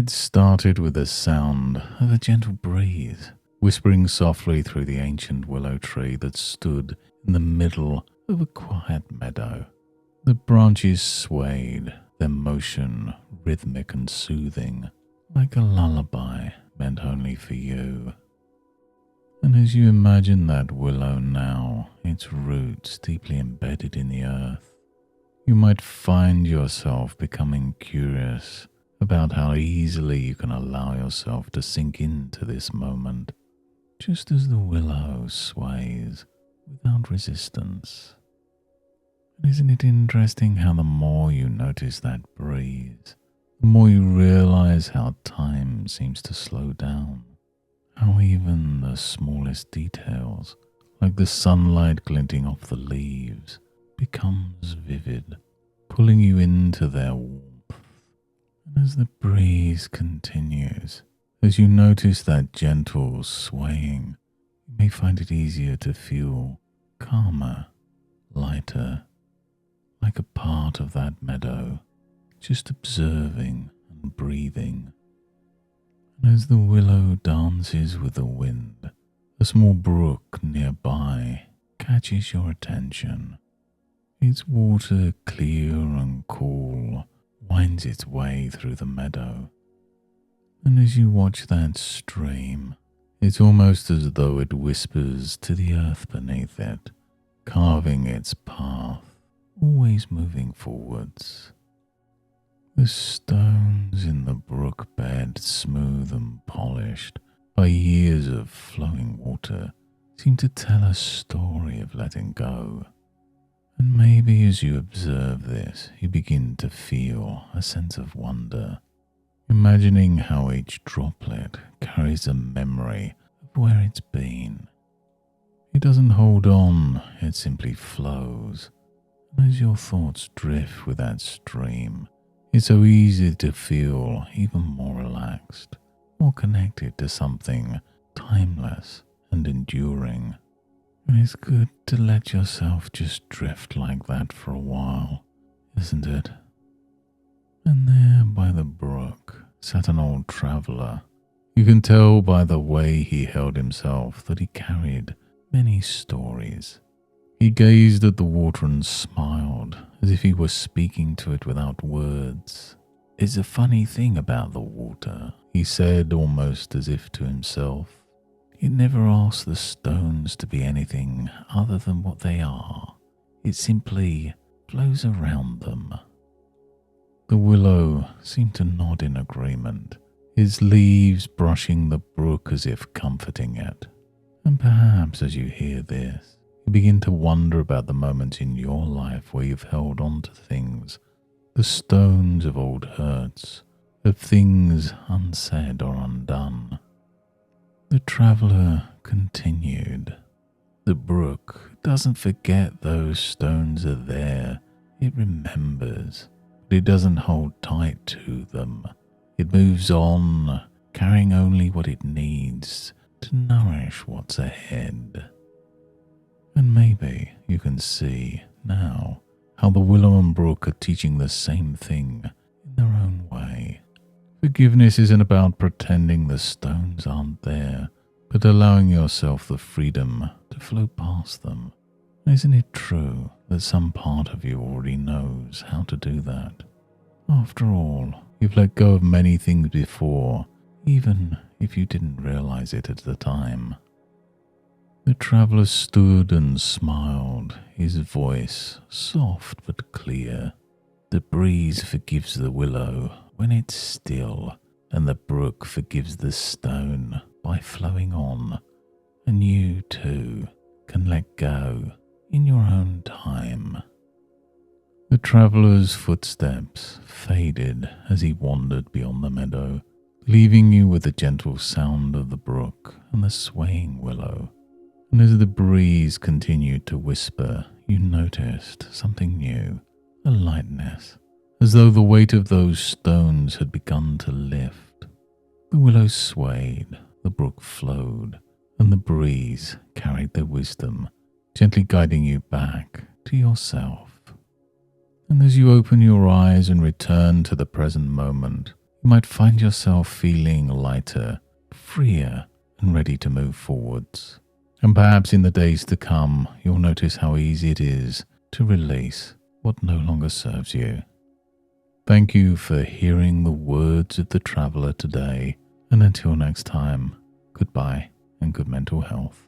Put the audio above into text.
It started with the sound of a gentle breeze whispering softly through the ancient willow tree that stood in the middle of a quiet meadow. The branches swayed, their motion rhythmic and soothing, like a lullaby meant only for you. And as you imagine that willow now, its roots deeply embedded in the earth, you might find yourself becoming curious about how easily you can allow yourself to sink into this moment, just as the willow sways without resistance. And isn't it interesting how the more you notice that breeze, the more you realize how time seems to slow down, how even the smallest details, like the sunlight glinting off the leaves, becomes vivid, pulling you into their warmth. And as the breeze continues, as you notice that gentle swaying, you may find it easier to feel calmer, lighter, like a part of that meadow, just observing and breathing. And as the willow dances with the wind, a small brook nearby catches your attention. Its water, clear and cool, winds its way through the meadow. And as you watch that stream, it's almost as though it whispers to the earth beneath it, carving its path, always moving forwards. The stones in the brook bed, smooth and polished by years of flowing water, seem to tell a story of letting go. And maybe as you observe this, you begin to feel a sense of wonder, imagining how each droplet carries a memory of where it's been. It doesn't hold on, it simply flows. And as your thoughts drift with that stream, it's so easy to feel even more relaxed, more connected to something timeless and enduring. And it's good to let yourself just drift like that for a while, isn't it? And there by the brook sat an old traveller. You can tell by the way he held himself that he carried many stories. He gazed at the water and smiled, as if he were speaking to it without words. "It's a funny thing about the water," he said, almost as if to himself. "It never asks the stones to be anything other than what they are. It simply flows around them." The willow seemed to nod in agreement, its leaves brushing the brook as if comforting it. And perhaps as you hear this, you begin to wonder about the moments in your life where you've held on to things, the stones of old hurts, of things unsaid or undone. The traveller continued. The brook doesn't forget those stones are there. It remembers, but it doesn't hold tight to them. It moves on, carrying only what it needs to nourish what's ahead. And maybe you can see now how the willow and brook are teaching the same thing in their own way. Forgiveness isn't about pretending the stones aren't there, but allowing yourself the freedom to flow past them. Isn't it true that some part of you already knows how to do that? After all, you've let go of many things before, even if you didn't realize it at the time. The traveller stood and smiled, his voice soft but clear. The breeze forgives the willow when it's still, and the brook forgives the stone by flowing on, and you too can let go in your own time. The traveller's footsteps faded as he wandered beyond the meadow, leaving you with the gentle sound of the brook and the swaying willow. And as the breeze continued to whisper, you noticed something new, a lightness, as though the weight of those stones had begun to lift. The willow swayed, the brook flowed, and the breeze carried their wisdom, gently guiding you back to yourself. And as you open your eyes and return to the present moment, you might find yourself feeling lighter, freer, and ready to move forwards. And perhaps in the days to come, you'll notice how easy it is to release what no longer serves you. Thank you for hearing the words of the traveler today, and until next time, goodbye and good mental health.